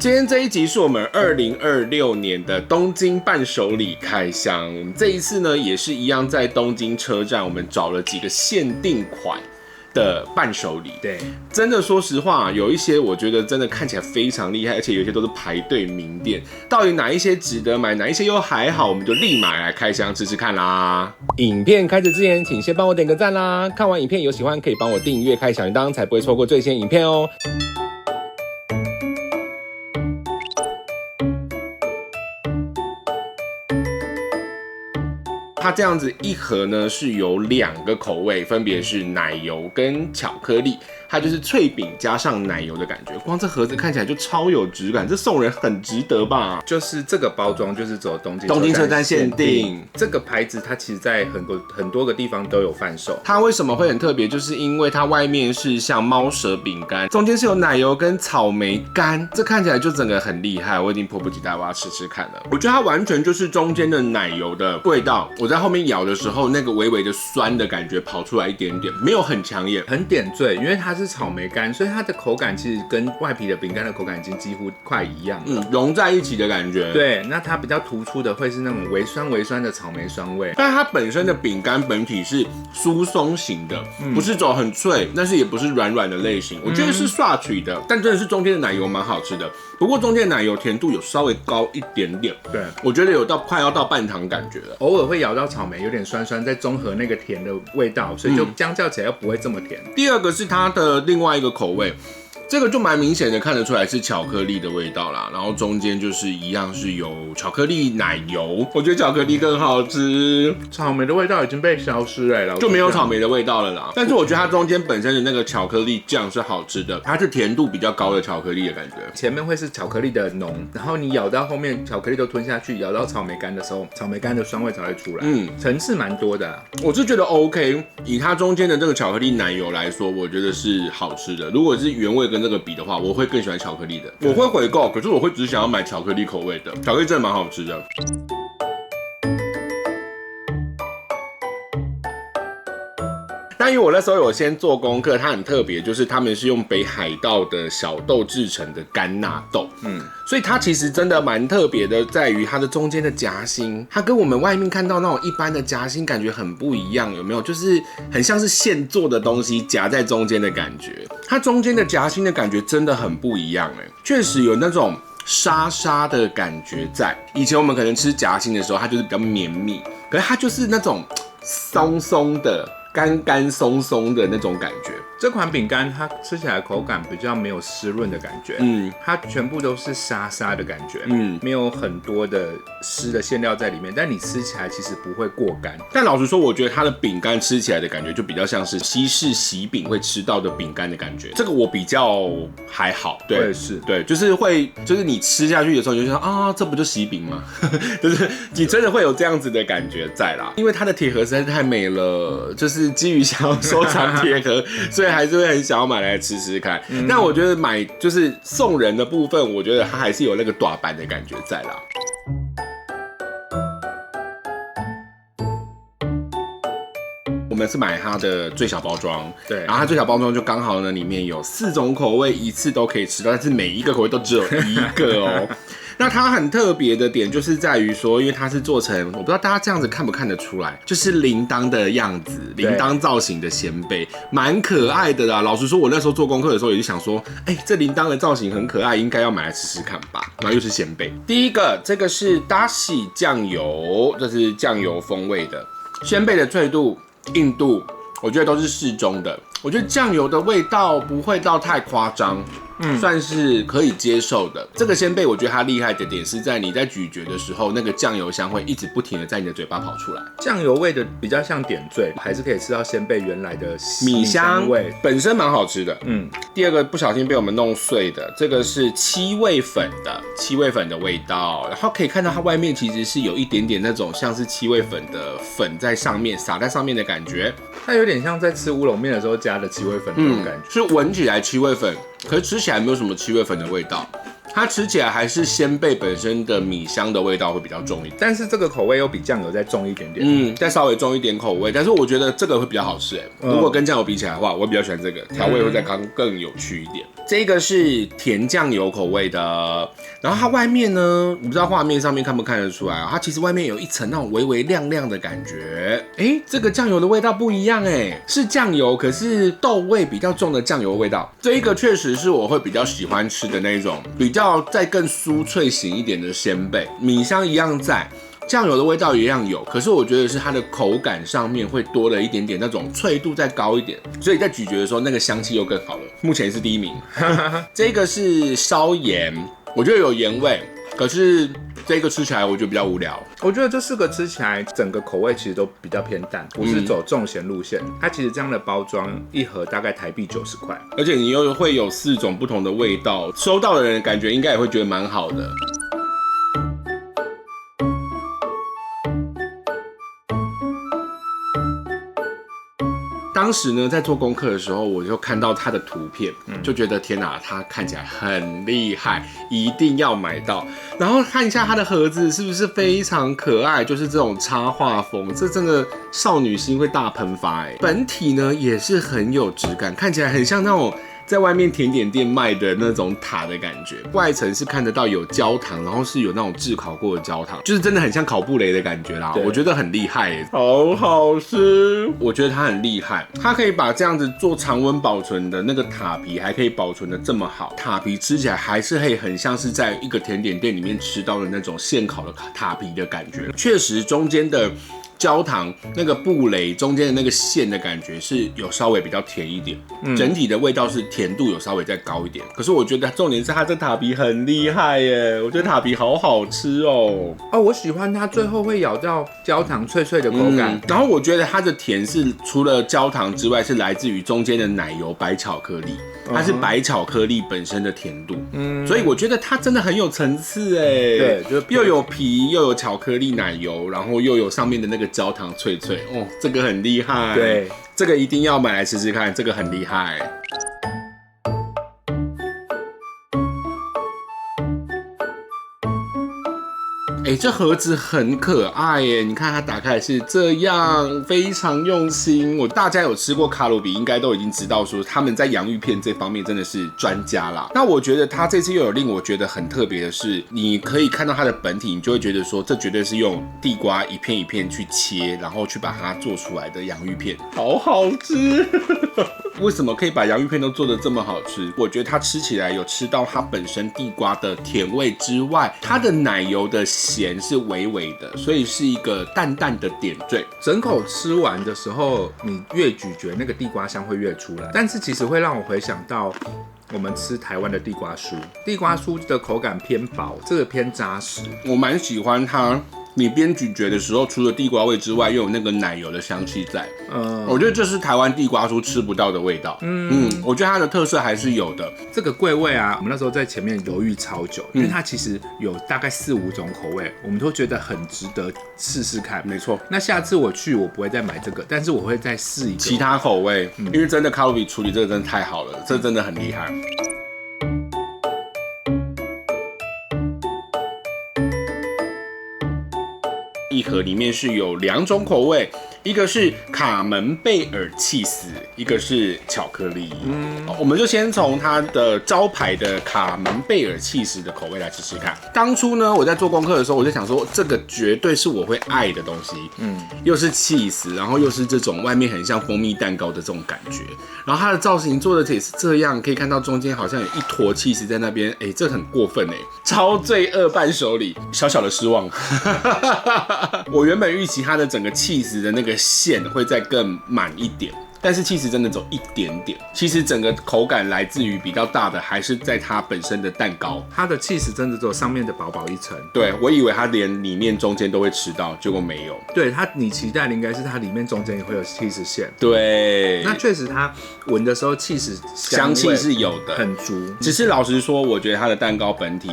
今天這一集是我們2026年的東京伴手禮開箱。這一次呢，也是一樣在東京車站，我們找了幾個限定款的伴手禮。對，真的說實話，有一些我覺得真的看起來非常厲害，而且有一些都是排隊名店。到底哪一些值得買，哪一些又還好，我們就立馬來開箱吃吃看啦。影片開始之前，請先幫我點個讚啦！看完影片有喜歡，可以幫我訂閱、開小鈴鐺，才不會錯過最新影片哦。它這樣子一盒呢是有2個口味，分別是奶油跟巧克力。它就是脆餅加上奶油的感覺，光這盒子看起来就超有質感，這送人很值得吧？就是這個包裝就是走東京車站限定，這個牌子它其實在很多個地方都有販售。它為什麼會很特別？就是因為它外面是像貓舌餅乾，中間是有奶油跟草莓乾，這看起來就整個很厲害，我已經迫不及待我要吃吃看了。我覺得它完全就是中間的奶油的味道，我在後面咬的時候，那個微微的酸的感覺跑出來一点点，沒有很搶眼，很點綴，因為它是草莓乾，所以它的口感其實跟外皮的餅乾的口感已經幾乎快一樣了，融在一起的感覺。對，那它比較突出的會是那種微酸的草莓酸味，但它本身的餅乾本體是酥鬆型的，不是走很脆，但是也不是軟軟的類型，我覺得是刷嘴的，但真的是中間的奶油蠻好吃的，不過中間的奶油甜度有稍微高一點點，對，我覺得有到快要到半糖感覺了，偶爾會咬到草莓，有點酸酸，再綜合那個甜的味道，所以就相較起來又不會這麼甜。第二個是它的另外一個口味，這個就蠻明顯的看得出來是巧克力的味道啦，然後中間就是一樣是有巧克力奶油，我觉得巧克力更好吃，草莓的味道已經被消失了，就沒有草莓的味道了啦。但是我覺得它中間本身的那個巧克力醬是好吃的，它是甜度比較高的巧克力的感觉，前面會是巧克力的濃，然後你咬到後面巧克力都吞下去，咬到草莓乾的時候，草莓乾的酸味才會出來，層次蠻多的啊。我是覺得 OK， 以它中間的這個巧克力奶油來說，我覺得是好吃的。如果是原味跟這個比的話，我會更喜歡巧克力的，我會回購，可是我會只想要買巧克力口味的，巧克力真的蠻好吃的。但因為我那時候有先做功課，它很特別，就是他們是用北海道的小豆製成的甘納豆，所以它其實真的蠻特別的，在於它的中間的夾心，它跟我們外面看到那種一般的夾心感覺很不一樣，有沒有？就是很像是現做的東西夾在中間的感覺，它中間的夾心的感覺真的很不一樣，確實有那種沙沙的感覺在。以前我們可能吃夾心的時候，它就是比較綿密，可是它就是那種鬆鬆的。乾鬆鬆的那種感覺，這款餅乾它吃起來口感比較沒有濕潤的感覺，它全部都是沙沙的感覺，沒有很多的濕的餡料在裡面，但你吃起來其實不會過乾。但老實說，我覺得它的餅乾吃起來的感覺就比較像是西式喜餅會吃到的餅乾的感覺，這個我比較還好，對，我也是，對，就是你吃下去的時候，你就想啊，這不就喜餅嗎？就是你真的會有這樣子的感覺在啦，因為它的鐵盒實在是太美了，就是基於想要收藏鐵盒，所以還是會很想要買來吃吃看。但我覺得買就是送人的部分，我覺得它還是有那個大版的感覺在啦。我們是買它的最小包裝，對，然後它最小包裝就剛好呢，裡面有4種口味，一次都可以吃到，但是每一個口味都只有1個哦。那它很特別的點就是在於說，因為它是做成，我不知道大家這樣子看不看得出來，就是鈴鐺的樣子，鈴鐺造型的仙貝，蠻可愛的啦。老實說，我那時候做功課的時候也就想說，這鈴鐺的造型很可愛，應該要買來吃吃看吧。然後又是仙貝。第一個，這個是 Dashi 醬油，這是醬油風味的，仙貝的脆度、硬度，我覺得都是適中的。我覺得醬油的味道不會到太誇張，算是可以接受的。這個仙貝我覺得它厲害的點是在你在咀嚼的時候，那個醬油香會一直不停的在你的嘴巴跑出來。醬油味的比較像點綴，還是可以吃到仙貝原來的米香味，本身蠻好吃的。第二個不小心被我們弄碎的，這個是七味粉的味道，然後可以看到它外面其實是有一點點那種像是七味粉的粉在上面撒在上面的感覺，它有點像在吃烏龍麵的時候加的七味粉那種感覺，是聞起來七味粉，可是吃起來沒有什麼七味粉的味道。它吃起來還是仙貝本身的米香的味道會比較重一點，但是這個口味又比醬油再重一點點，再稍微重一點口味。但是我覺得這個會比較好吃如果跟醬油比起來的話，我比較喜歡這個調味會再更有趣一點。這個是甜醬油口味的，然後它外面呢，我不知道畫面上面看不看得出來它其實外面有一層那種微微亮亮的感覺。這個醬油的味道不一樣是醬油，可是豆味比較重的醬油味道。這一個確實是我會比較喜歡吃的那種，比較再更酥脆型一點的仙貝，米香一樣在。醬油的味道一樣有，可是我覺得是它的口感上面會多了一點點那種脆度再高一點，所以在咀嚼的時候那個香氣又更好了。目前是第一名。這個是燒鹽，我覺得有鹽味，可是這個吃起來我覺得比較無聊。我覺得這4個吃起來整個口味其實都比較偏淡，不是走重鹹路線。它其實這樣的包裝一盒大概台幣90塊，而且你又會有4種不同的味道，收到的人感覺應該也會覺得蠻好的。當時呢，在做功課的時候，我就看到它的圖片，就覺得天哪，它看起來很厲害，一定要買到。然後看一下它的盒子是不是非常可愛，就是這種插畫風，這真的少女心會大噴發本體呢也是很有質感，看起來很像那種在外面甜點店賣的那種塔的感覺，外層是看得到有焦糖，然後是有那種炙烤過的焦糖，就是真的很像烤布雷的感覺啦。我覺得很厲害好好吃。我覺得它很厲害，它可以把這樣子做常溫保存的那個塔皮，還可以保存的這麼好，塔皮吃起來還是可以很像是在一個甜點店裡面吃到的那種現烤的塔皮的感覺。確實中間的焦糖那個布雷中間的那個餡的感覺是有稍微比較甜一點，整體的味道是甜度有稍微再高一點。可是我覺得重點是它這塔皮很厲害耶，我覺得塔皮好好吃哦。我喜歡它最後會咬到焦糖脆脆的口感，然後我覺得它的甜是除了焦糖之外，是來自於中間的奶油白巧克力，它是白巧克力本身的甜度，所以我覺得它真的很有層次哎。对，就又有皮又有巧克力奶油，然後又有上面的那個焦糖脆脆這個很厲害。對，這個一定要買來吃吃看，這個很厲害。這盒子很可愛耶！你看它打開來是這樣，非常用心。大家有吃過卡路比，應該都已經知道說他們在洋芋片這方面真的是專家啦。那我覺得它這次又有令我覺得很特別的是，你可以看到它的本體，你就會覺得說這絕對是用地瓜一片一片去切，然後去把它做出來的洋芋片，好好吃。為什麼可以把洋芋片都做得這麼好吃？我覺得它吃起來有吃到它本身地瓜的甜味之外，它的奶油的鹹是微微的，所以是一個淡淡的點綴。整口吃完的時候，你越咀嚼那個地瓜香會越出來，但是其實會讓我回想到我們吃台灣的地瓜酥，地瓜酥的口感偏薄，這個偏扎實，我蠻喜歡它。你邊咀嚼的時候，除了地瓜味之外，又有那個奶油的香氣在。我覺得這是台灣地瓜酥吃不到的味道。我覺得它的特色還是有的。這個桂味啊，我們那時候在前面猶豫超久，因為它其實有大概4、5種口味，我們都覺得很值得試試看。沒錯。那下次我去，我不會再買這個，但是我會再試一個其他口味，因為真的卡路比處理這個真的太好了，這真的很厲害。一盒裡面是有2種口味，一個是卡門貝爾起司，一個是巧克力。我們就先從它的招牌的卡門貝爾起司的口味來試試看。當初呢，我在做功課的時候，我就想說，這個絕對是我會愛的東西。又是起司，然後又是這種外面很像蜂蜜蛋糕的這種感覺，然後它的造型做的也是這樣，可以看到中間好像有一坨起司在那邊，這很過分超罪惡伴手禮，小小的失望。我原本預期它的整個起司的那個餡會再更滿一點，但是起司真的走一點點。其實整個口感來自於比較大的，還是在它本身的蛋糕。它的起司真的只有上面的薄薄一層。對，我以為它連裡面中間都會吃到，結果沒有。對它，你期待的應該是它裡面中間也會有起司餡。對，那確實它聞的時候起司香氣是有的，很足。只是老實說，我覺得它的蛋糕本體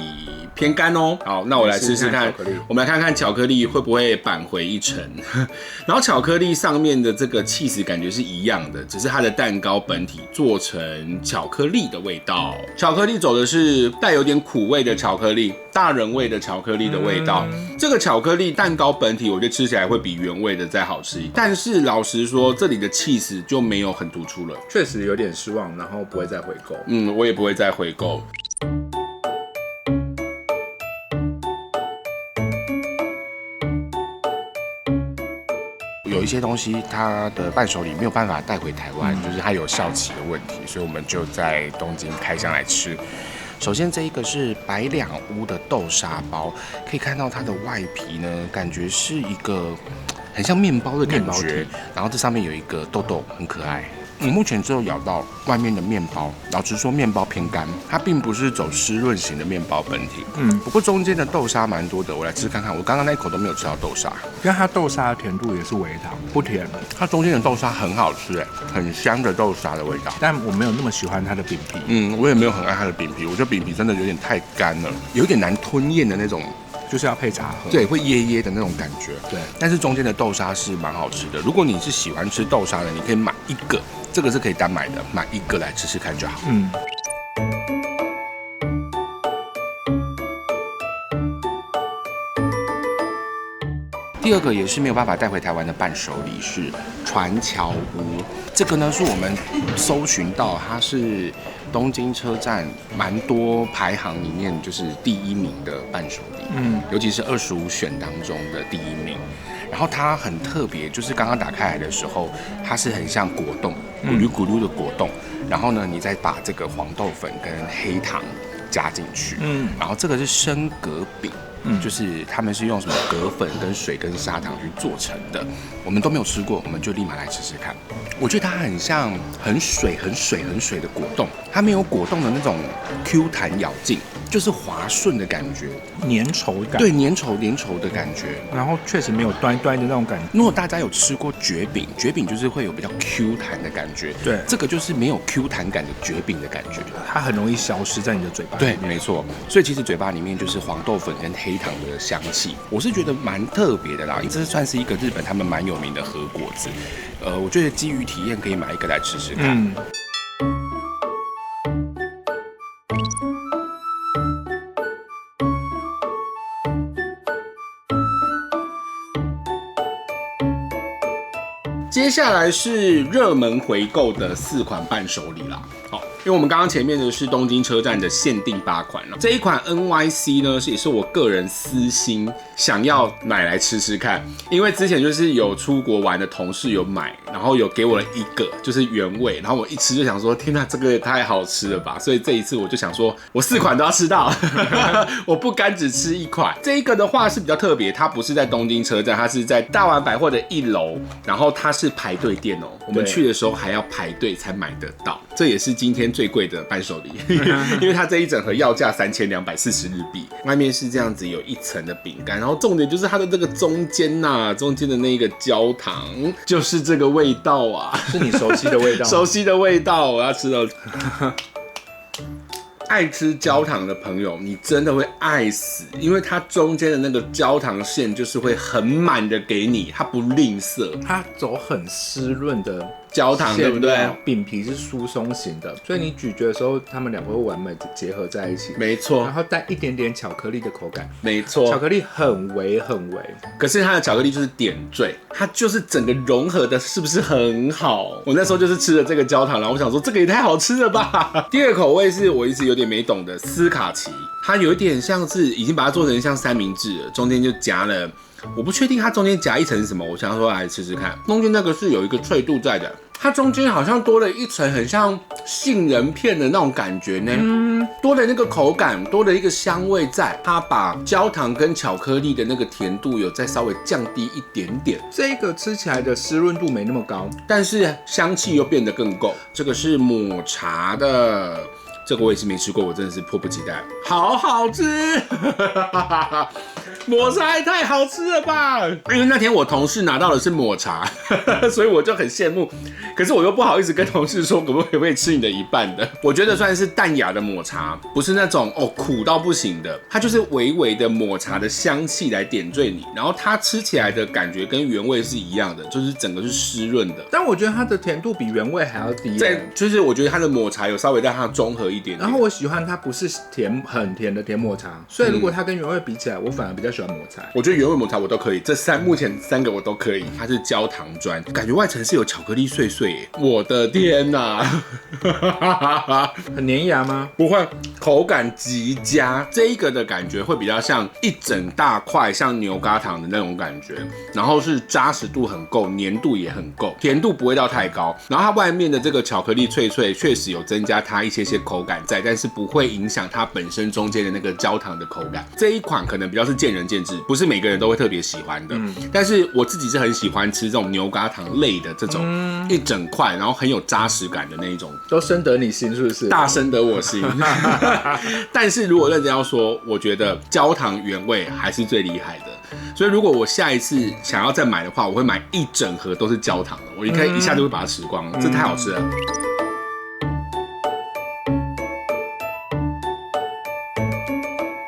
偏乾哦。好，那我來試試看，我們來看看巧克力會不會扳回一城。然後巧克力上面的這個起司感覺是一樣樣的，只是它的蛋糕本體做成巧克力的味道。巧克力走的是帶有點苦味的巧克力，大人味的巧克力的味道。這個巧克力蛋糕本體，我覺得吃起來會比原味的再好吃。但是老實說，這裡的起司就沒有很突出了，確實有點失望，然後不會再回購。我也不會再回購。有一些東西，它的伴手禮沒有辦法帶回台灣，就是它有效期的問題，所以我們就在東京開箱來吃。首先，這一個是百兩屋的豆沙包，可以看到它的外皮呢，感覺是一個很像麵包的感覺，然後這上面有一個豆豆，很可愛。目前只有咬到外面的面包，老實說面包偏乾，它並不是走濕潤型的面包本體。不過中間的豆沙蠻多的，我來吃看看。我剛剛那一口都沒有吃到豆沙，因為它豆沙的甜度也是微糖，不甜。它中間的豆沙很好吃，很香的豆沙的味道。但我沒有那麼喜歡它的餅皮。我也沒有很愛它的餅皮，我覺得餅皮真的有點太乾了，有點難吞嚥的那種。就是要配茶喝，对，會噎噎的那種感覺。對，但是中間的豆沙是蠻好吃的。如果你是喜歡吃豆沙的，你可以買一個，這個是可以單買的，買一個來吃吃看就好。第二個也是沒有辦法帶回台灣的伴手禮是船橋屋，這個呢是我們搜尋到它是東京車站蠻多排行裡面就是第1名的伴手禮，尤其是25選當中的第1名。然後它很特別，就是剛剛打開來的時候，它是很像果凍，咕嚕咕嚕的果凍。然後呢，你再把這個黃豆粉跟黑糖加進去，然後這個是生蛤餅。就是他們是用什麼蛤粉跟水跟砂糖去做成的，我們都沒有吃過，我們就立馬來吃吃看。我覺得它很像很水的果凍，它沒有果凍的那種 Q 彈咬勁，就是滑順的感覺，粘稠感，對，粘稠的感覺。然後確實沒有端的那種感覺。如果大家有吃過蕨餅，蕨餅就是會有比較 Q 彈的感覺，對，這個就是沒有 Q 彈感的蕨餅的感覺，它很容易消失在你的嘴巴裡面。對，沒錯。所以其實嘴巴裡面就是黃豆粉跟黑糖的香氣，我是覺得蠻特別的啦。這算是一個日本他們蠻有名的和果子，我覺得基於體驗可以買一個來吃吃看。接下來是熱門回購的4款伴手禮啦。好，因為我們剛剛前面的是東京車站的限定8款了，這一款 NYC 呢也是我個人私心想要買來吃吃看，因為之前就是有出國玩的同事有買，然後有給我了一個就是原味，然後我一吃就想說，天哪，這個也太好吃了吧！所以這一次我就想說，我4款都要吃到，我不甘只吃1款。這一個的話是比較特別，它不是在東京車站，它是在大丸百貨的1樓，然後它是排隊店哦，我們去的時候還要排隊才買得到，這也是今天最貴的伴手禮，因為它這一整盒要價3240日幣，外面是這樣子有一層的餅乾，然後重點就是它的這個中間中間的那個焦糖，就是這個味道啊，是你熟悉的味道，熟悉的味道，我要吃到。愛吃焦糖的朋友，你真的會愛死，因為它中間的那個焦糖餡就是會很滿的給你，它不吝嗇，它走很濕潤的焦糖，對不對？餅皮是疏鬆型的，所以你咀嚼的時候，它們兩個會完美結合在一起。沒錯，然後帶一點點巧克力的口感。沒錯，巧克力很微，可是它的巧克力就是點綴，它就是整個融合的，是不是很好？我那時候就是吃了這個焦糖，然後我想說這個也太好吃了吧。第二口味是我一直有點沒懂的斯卡奇，它有一點像是已經把它做成像三明治了，中間就夾了。我不確定它中間夾一層是什麼，我想說來吃吃看。中間那個是有一個脆度在的，它中間好像多了一層很像杏仁片的那種感覺呢，多了那個口感，多了一個香味在。它把焦糖跟巧克力的那個甜度有再稍微降低一點點，這個吃起來的濕潤度沒那麼高，但是香氣又變得更夠。這個是抹茶的。這個我也是沒吃過，我真的是迫不及待，好好吃！抹茶也太好吃了吧！因為那天我同事拿到的是抹茶，所以我就很羨慕。可是我又不好意思跟同事說，可不可以吃你的一半的？我覺得算是淡雅的抹茶，不是那種苦到不行的，它就是微微的抹茶的香氣來點綴你，然後它吃起來的感覺跟原味是一樣的，就是整個是濕潤的。但我覺得它的甜度比原味還要低。就是我覺得它的抹茶有稍微讓它中和一點。然後我喜歡它不是很甜的甜抹茶，所以如果它跟原味比起来，我反而比較喜歡抹茶。我覺得原味抹茶我都可以，目前3個我都可以。它是焦糖磚，感覺外層是有巧克力碎碎耶，我的天哪！很粘牙嗎？不會，口感極佳。這一個的感覺會比較像一整大塊像牛軋糖的那種感覺，然後是扎實度很夠，粘度也很夠，甜度不會到太高。然後它外面的這個巧克力脆脆確實有增加它一些口感在，但是不會影響它本身中間的那個焦糖的口感。這一款可能比較是見仁見智，不是每個人都會特別喜歡的。但是我自己是很喜歡吃這種牛軋糖類的這種一整塊，然後很有扎實感的那一種，都深得你心是不是？大深得我心。但是如果認真要說，我覺得焦糖原味還是最厲害的。所以如果我下一次想要再買的话，我會買一整盒都是焦糖的，我可以一下就會把它吃光，這太好吃了。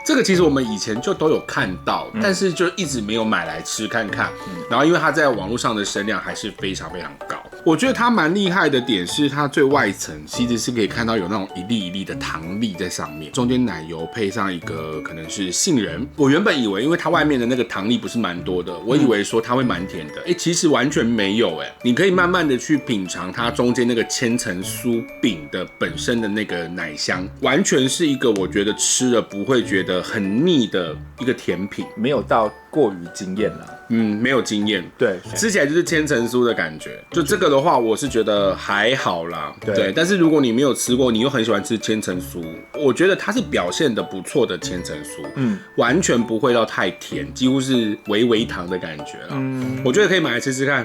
這個其實我們以前就都有看到，但是就一直沒有買來吃看看。然後因為它在網絡上的聲量還是非常非常高。我覺得它蠻厲害的點是，它最外層其實是可以看到有那種一粒一粒的糖粒在上面，中間奶油配上一個可能是杏仁。我原本以為，因為它外面的那個糖粒不是蠻多的，我以為說它會蠻甜的，其實完全沒有。你可以慢慢的去品嘗它中間那個千層酥餅的本身的那個奶香，完全是一個我覺得吃了不會覺得很膩的一個甜品，沒有到過於驚豔了。沒有驚豔，對，吃起來就是千層酥的感覺。就這個的話，我是覺得還好啦，對。但是如果你沒有吃過，你又很喜歡吃千層酥，我覺得它是表現的不錯的千層酥，完全不會到太甜，幾乎是微微糖的感覺啦。我覺得可以買來吃吃看。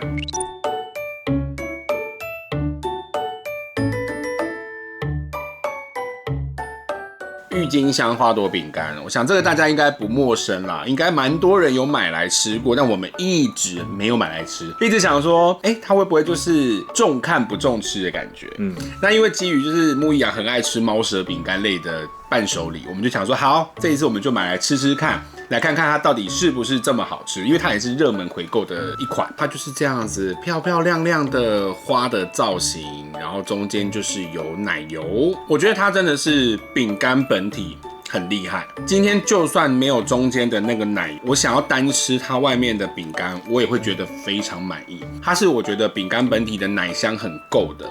鬱金香花朵餅乾，我想這個大家應該不陌生啦，應該蠻多人有買來吃過，但我們一直沒有買來吃，一直想說，它會不會就是重看不重吃的感覺？那因為基於就是木易陽很愛吃貓舌餅乾類的伴手禮，我們就想說，好，這一次我們就買來吃吃看，來看看它到底是不是這麼好吃，因為它也是熱門回購的一款，它就是這樣子漂漂亮亮的花的造型，然後中間就是有奶油，我覺得它真的是餅乾本體很厲害。今天就算沒有中間的那個奶，我想要單吃它外面的餅乾，我也會覺得非常滿意。它是我覺得餅乾本体的奶香很夠的，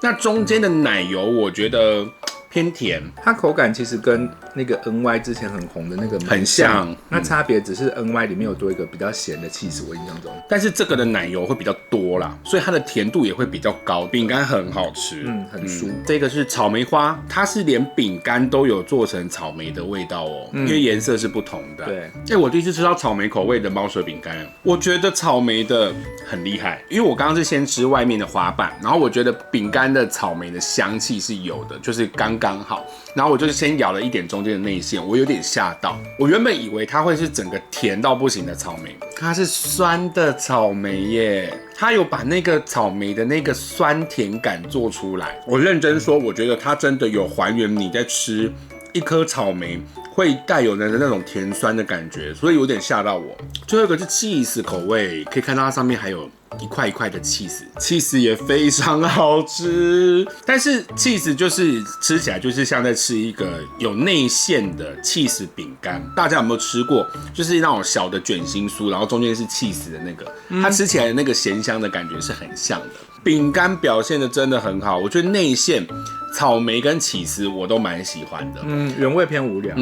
那中間的奶油我覺得偏甜，它口感其實跟那個 NY 之前很紅的那個很像，那差別只是 NY 裡面有多一個比較鹹的起司，我印象中。但是這個的奶油會比較多啦，所以它的甜度也會比較高，餅乾很好吃，很酥。這個是草莓花，它是連餅乾都有做成草莓的味道哦，因為顏色是不同的。對，我第一次吃到草莓口味的貓舌餅乾，我覺得草莓的很厲害，因為我剛剛是先吃外面的花瓣，然後我覺得餅乾的草莓的香氣是有的，就是剛剛好，然後我就是先咬了一點中間的內餡，我有點嚇到。我原本以為它會是整個甜到不行的草莓，它是酸的草莓耶，它有把那個草莓的那個酸甜感做出來。我認真說，我覺得它真的有還原你在吃一顆草莓會帶有的那種甜酸的感覺，所以有點嚇到我。最後一個是 cheese 口味，可以看到它上面還有一塊一塊的 cheese 也非常好吃，但是 cheese 就是吃起來就是像在吃一個有內餡的 cheese 餅乾。大家有沒有吃過？就是那種小的卷心酥，然後中間是 cheese 的那個，它吃起來的那個鹹香的感覺是很像的。餅乾表現的真的很好，我覺得內餡草莓跟起司我都蠻喜歡的。原味偏無聊。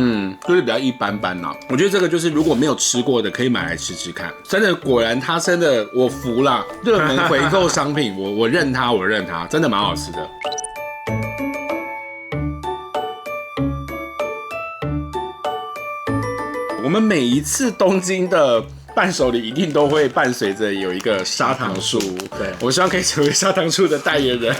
就是比較一般般啦。我覺得這個就是如果沒有吃過的，可以買來吃吃看。真的，果然它真的，我服了。熱門回購商品，我認它，真的蠻好吃的。我們每一次東京的伴手禮一定都會伴隨着有一個砂糖樹。對，我希望可以成為砂糖樹的代言人。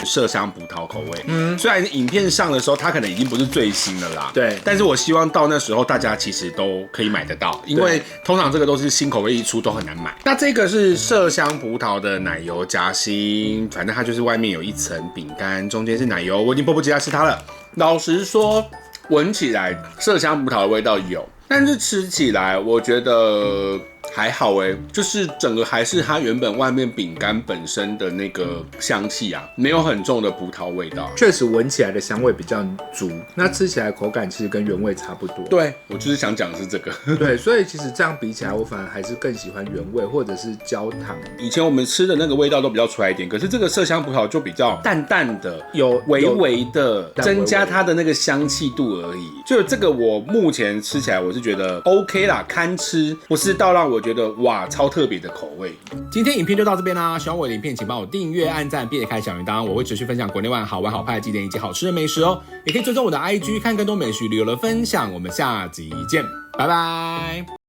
麝香葡萄口味，雖然影片上的時候它可能已經不是最新的啦，對，但是我希望到那時候大家其實都可以買得到，因為通常這個都是新口味一出都很難買。那這個是麝香葡萄的奶油夾心，反正它就是外面有一層餅乾，中間是奶油，我已經迫不及待吃它了。老實說，聞起來麝香葡萄的味道有，但是吃起來我覺得還好就是整個還是它原本外面餅乾本身的那個香氣啊，沒有很重的葡萄味道。確實聞起來的香味比較足，那吃起來口感其實跟原味差不多。對，我就是想講的是這個。對，所以其實這樣比起來，我反而還是更喜歡原味或者是焦糖。以前我們吃的那個味道都比較出來一點，可是這個麝香葡萄就比較淡淡的，有微微的增加它的那個香氣度而已。就這個我目前吃起來我是覺得 OK 啦，堪吃，不是到讓我覺得哇超特別的口味。今天影片就到這邊啦，喜歡我的影片請幫我訂閱、按讚並且開小鈴鐺，我會持續分享國內外好玩好拍的景點以及好吃的美食哦。也可以追蹤我的 IG 看更多美食旅遊的分享。我們下集見，拜拜。